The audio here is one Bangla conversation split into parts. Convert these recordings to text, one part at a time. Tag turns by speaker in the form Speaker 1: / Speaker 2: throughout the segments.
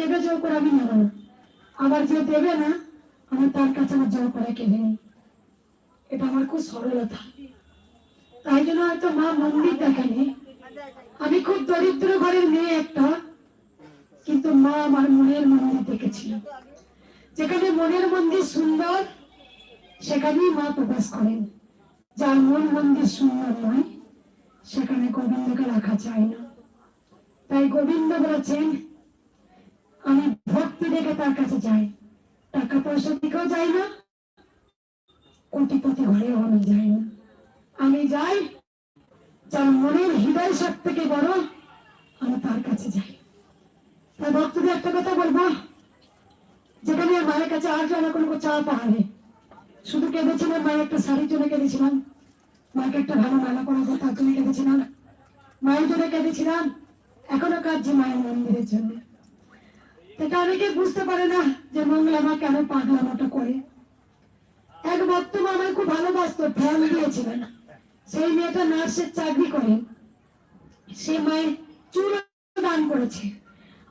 Speaker 1: দেবে জোর করে আমি নেব না, আবার যে দেবে না আমি তার কাছে আমার জোর করে কেঁদে নিই। এটা আমার খুব সরলতা। তাই জন্য হয়তো মা মন্দির দেখেনি। আমি খুব দরিদ্র ঘরের মেয়ে একটা, কিন্তু মা আমার মনের মন্দির দেখেছিল। যেখানে মনের মন্দির সুন্দর সেখানেই মা প্রবেশ করেন। যার মন মন্দির সুন্দর নয় সেখানে গোবিন্দকে রাখা যায় না। তাই গোবিন্দ বলেছেন আমি ভক্তি দেখে তার কাছে যাই, টাকা পয়সা দিকেও যাই না, কোটিপতি ঘরেও আমি যাই না। আমি যাই যার মনের হৃদয় সব থেকে বড়, আমি তার কাছে যাই। তাই ভক্তদের একটা কথা বলবো, যেখানে মায়ের কাছে আসবে না কোনো চা পাহাড়ে, শুধু কেঁদেছিলাম মায়ের একটা শাড়ির জন্য কেঁদেছিলাম, মাকে একটা ভালো মালা পরাবো তার জন্য কেঁদেছিলাম, মায়ের জন্য কেঁদেছিলাম, এখনো কাঁদছি মায়ের মন্দিরের জন্য। এটা অনেকে বুঝতে পারে না যে মঙ্গলা মা কেন পাগলামোটা করে। এক ভক্ত মা আমায় খুব ভালোবাসত, ফ্যান দিয়েছিলেন। সেই মেয়েটা নার্সের চাকরি করে, সে মায়ের চুল দান করেছে।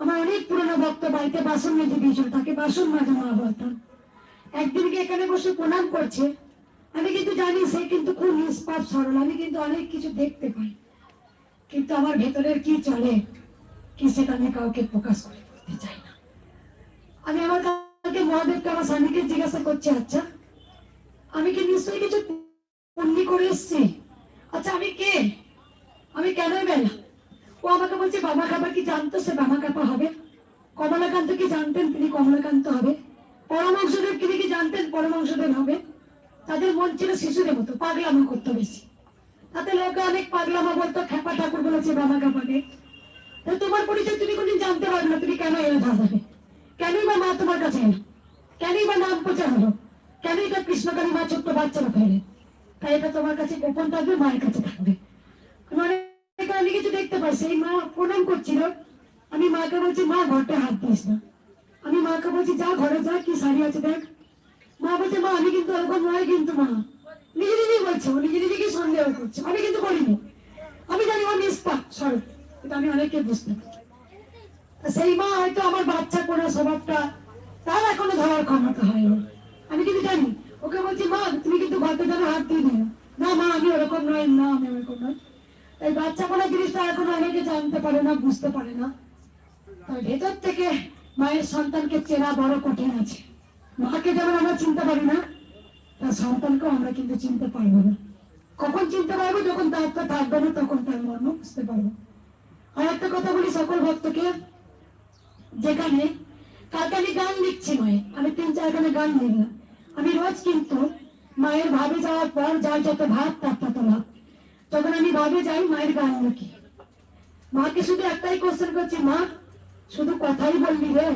Speaker 1: আমার অনেক পুরনো ভক্ত বাড়িতে বাসন মেজে দিয়েছিল, তাকে বাসন মাজা মা বলতাম। একদিনকে এখানে বসে প্রণাম করছে, আমি কিন্তু জানি সে কিন্তু খুব নিষ্পাপ সরল, আমি কিন্তু অনেক কিছু দেখতে পাই, কিন্তু আমার ভেতরের কি চলে কি সেটা আমি কাউকে প্রকাশ করে বলতে চাই না। আমি আমার কালকে মহাদেবকে আমার স্বামীকে জিজ্ঞাসা করছি, আচ্ছা আমি কি নিশ্চয়ই কিছু পুণ্যি করে এসছি? আচ্ছা আমি কে, আমি কেন বেলা? ও আমাকে বলছে বাবা খাবার কি জানতো সে বাবা কাপা হবে? কমলাকান্ত কি জানতেন তিনি কমলাকান্ত হবে? পরমাংশদেব তিনি কি জানতেন পরমাংশদেব হবে? তাদের মন ছিল শিশুদের মতো, পাগলামো করতো বেশি। তাতে লোকে অনেক পাগলামো বলতো, খেপা ঠাকুর বলেছে বাবা কাপাকে। তোমার পরিচয় তুমি কোনদিন জানতে পারবে না, তুমি কেন এলে ধাঁধাবে? কেনই বা মা তোমার কাছে এলো? কেনই বা নাম প্রচার হলো? কেনই বা কৃষ্ণকালী মা ছোট্ট বাচ্চারা ফেলে? তাই এটা তোমার কাছে গোপন থাকবে, মায়ের কাছে থাকবে। আমি কিছু দেখতে পাই, সেই মা প্রণাম করছিল, আমি মাকে বলছি মা ঘরটা হাত দিস না। আমি মাকে বলছি যা ঘরে যা, কি শাড়ি আছে দেখ। মা বলছে মা আমি কিন্তু এরকম নয়, কিন্তু মা নিজে নিজেই বলছে, ও নিজে নিজেকে সন্দেহ করছে, আমি কিন্তু বলিনি। আমি জানি ও নিষ্পাপ সরল, এটা আমি অনেকে বুঝতে পারি। সেই মা হয়তো আমার বাচ্চা কোনা স্বভাবটা তার এখনো ধরার ক্ষমতা হয়নি। আমি কিন্তু জানি, ওকে বলছি মা তুমি কিন্তু ঘরটা যেন হাত দিয়ে দিও না। মা আমি ওরকম নয়, না আমি ওরকম নয়। এই বাচ্চা কোনা জিনিসটা এখন অনেকে জানতে পারে না, বুঝতে পারে না। তাই ভেতর থেকে মায়ের সন্তানকে চেনা বড় কঠিন আছে। মাকে যেমন আমরা চিনতে পারি না, তার সন্তানকেও আমরা কিন্তু চিনতে পারবো না। কখন চিনতে পারবো? যখন দায়িত্ব থাকবে না, তখন তার মর্ম বুঝতে পারবো। আর একটা কথা বলি সকল ভক্তকে, যেখানে কালকে আমি গান লিখছি মায়ের, আমি 3-4 গানে গান লিখলাম। আমি রোজ কিন্তু মায়ের ভাবে যাওয়ার পর যার যত ভাব তার তত লাভ। যখন আমি ভাবে যাই মায়ের গান লিখি। মাকে শুধু একটাই কোশ্চেন করছি, মা শুধু কথাই বললি রে,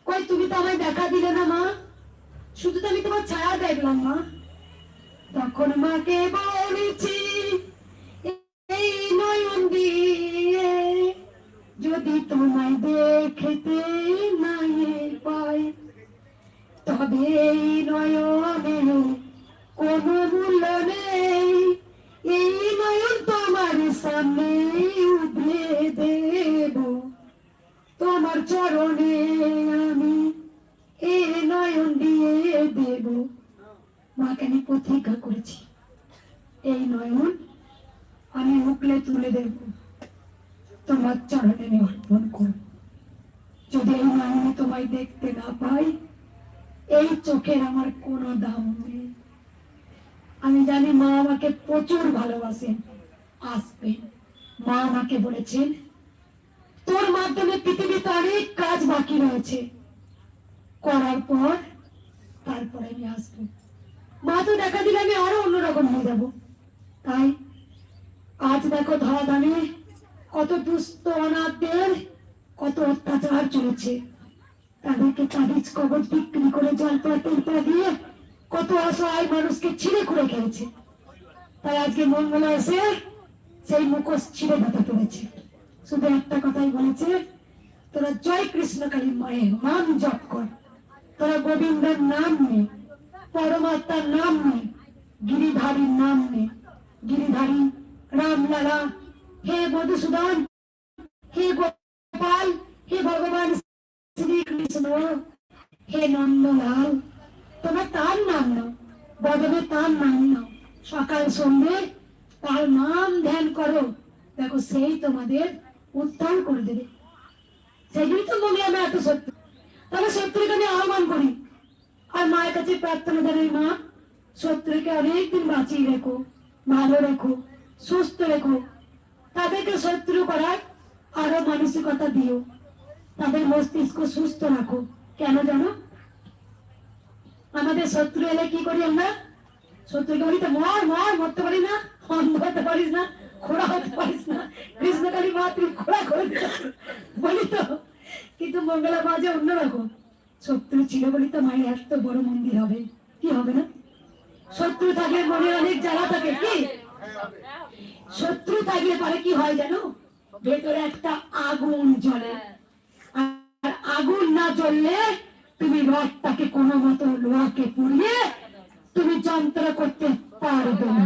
Speaker 1: কই তুমি তো আমায় দেখা দিলে না মা, শুধু তো আমি তোমার ছায়া দেখলাম মা। তখন মাকে বলেছি এই নয়ন দিয়ে যদি তোমায় দেখতে নাই পাই, তবে এই নয়নে কোনো মূল্য নেই, এই নয়ন তোমার সামনে উঠে দেব, তোমার চরণে আমি এই নয়ন দিয়ে দেব। মাকে আমি প্রতিজ্ঞা করেছি এই নয়ন আমি উকলে তুলে দেব, তোমার চরণে আমি অর্পণ করব। যদি এই নয়নে তোমায় দেখতে না পাই, এই চোখের আমার কোনো দাম নেই। আমি জানি মা আমাকে প্রচুর ভালোবাসেন, আসবেন। মা আমাকে বলেছেন তোর মাধ্যমে পৃথিবীতে অনেক কাজ বাকি রয়েছে, করার পর তারপরে আমি আসবো। মা তো দেখা দিলে আমি আরো অন্যরকম হয়ে যাবো। তাই আজ দেখো ধরাধামে কত দুস্থ অনাথদের কত অত্যাচার চলেছে, তাদেরকে তাবিজ কবজ বিক্রি করে জলপা তেলপা দিয়ে কত অসহায় মানুষকে ছিঁড়ে খুঁড়ে খেয়েছে। তাই আজকে মঙ্গলা এসে সেই মুখোশ ছিঁড়ে ফেটে পড়েছে। শুধু একটা কথাই বলেছে, তোরা জয় কৃষ্ণকালী মায়ের নাম জপ কর, তোরা গোবিন্দের নাম নে, পরমাত্মার নাম নে, গিরিধারীর নাম নে। গিরিধারী রামলালা, হে মধুসূদন, হে গোপাল, হে ভগবান কৃষ্ণ হে নন্দলাল, তোমরা তার নাম নাও, বদলে তার নাম নাও, সকাল সন্ধ্যে তার নাম ধ্যান করো, দেখো সেই তোমাদের উদ্ধার করে দেবে। সেই জন্য তো মনে আমি এত সত্য। তাহলে শত্রুকে আমি আহ্বান করি আর মায়ের কাছে প্রার্থনা জানাই, মা শত্রুকে অনেকদিন বাঁচিয়ে রেখো, ভালো রেখো, সুস্থ রেখো, তাদেরকে শত্রু করার আরো মানসিকতা দিও, তাদের মস্তিষ্ক সুস্থ রাখো। কেন জানো? আমাদের শত্রু এলে কি করি আমরা? শত্রুকে বলি তো মর মর, মরতে পারি না, অন্ধ হতে পারিস না, খোড়া হতে পারিস না, কৃষ্ণকালী মা তুই খোড়া করে বলি তো। কিন্তু মঙ্গলা মাঝে অন্যরকম, শত্রু ছিল বলি তো মায়ের এত বড় মন্দির হবে, কি হবে না? শত্রু থাকলে মনে অনেক জ্বালা থাকে, কি শত্রু থাকলে পরে কি হয় জানো? ভেতরে একটা আগুন জ্বলে, আর আগুন না জ্বললে তুমি রথটাকে কোনো মতো লোহাকে পুড়িয়ে তুমি যন্ত্র করতে পারবে না।